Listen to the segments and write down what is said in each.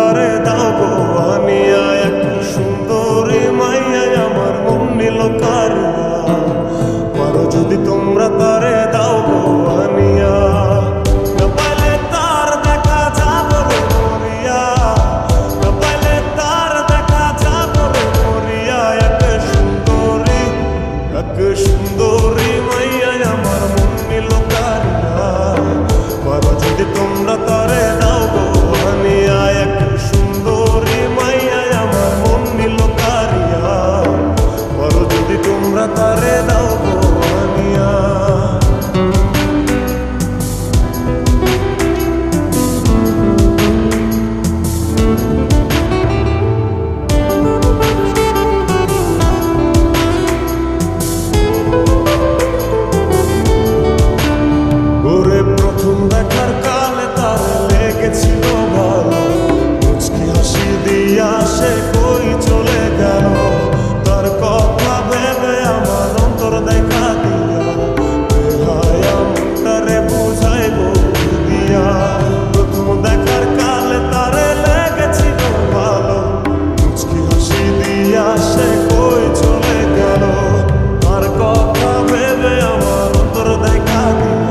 তারে দাও গো আনিয়া, এক সুন্দরী মাইয়া আমার মন নিল কারিয়া। পারো যদি তোমরা তারে দাও গো আনিয়া, না পাইলে তার দেখা যাবো রে মরিয়া, না পাইলে তার দেখা যাবো রে মরিয়া। এক সুন্দরী মাইয়া আমার মন নিল কারিয়া। পারো যদি তোমরা তারে দাও গো আনিয়া, এক সুন্দরী মাইয়া আমার মন নিল কারিয়া। পারো যদি তোমরা তারে দাও গো আনিয়া। প্রথম দেখার কালে তার লেগেছিল ভালো, মুচকি হাসি দিয়া সে কই চলে গেল। তার কথা ভেবে আমার অন্তর দেখা দিয়া, বেহায়া মনটারে বুঝাইব দিয়া। প্রথম দেখার কালে তার লেগেছিল ভালো, মুচকি হাসি দিয়া সে কই চলে গেল। তার কথা ভেবে আমার অন্তর দেখা দিয়া,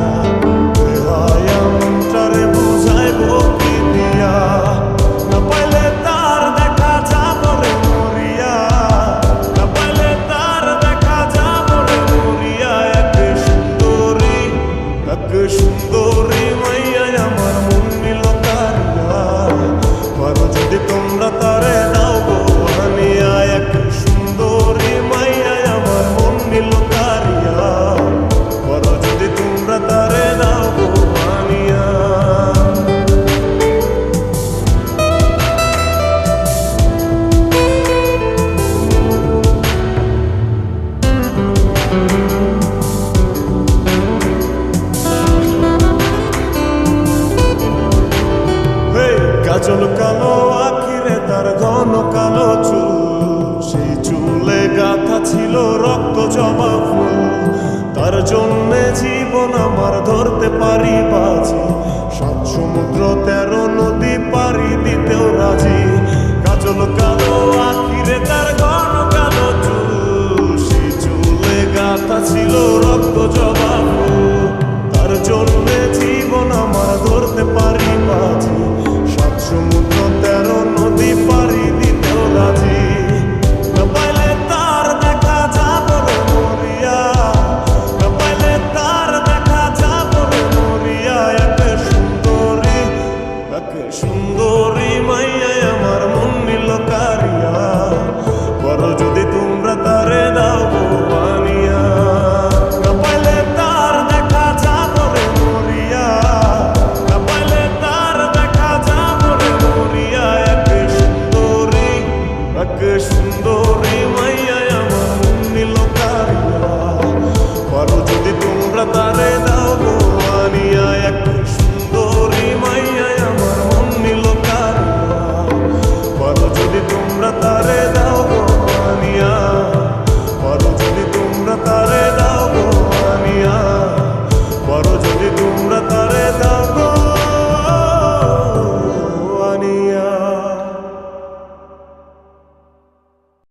সুন্দরী মাইয়া আমার মন নিল কারিয়া। পারো যদি তোমরা তারে দাও গো আনিয়া, এক সুন্দরী মাইয়া আমার মন নিল কারিয়া। পারো যদি তোমরা তারে দাও গো আনিয়া। কাজল কালো আখিরে তার ঘন কালো চুল, সেই চুলে গাথা ছিল রক্ত জবা ফুল। তার জন্যে জীবন আমার ধরতে পারি বাজি, 7 সমুদ্র 13 নদী পাড়ি দিতেও রাজি।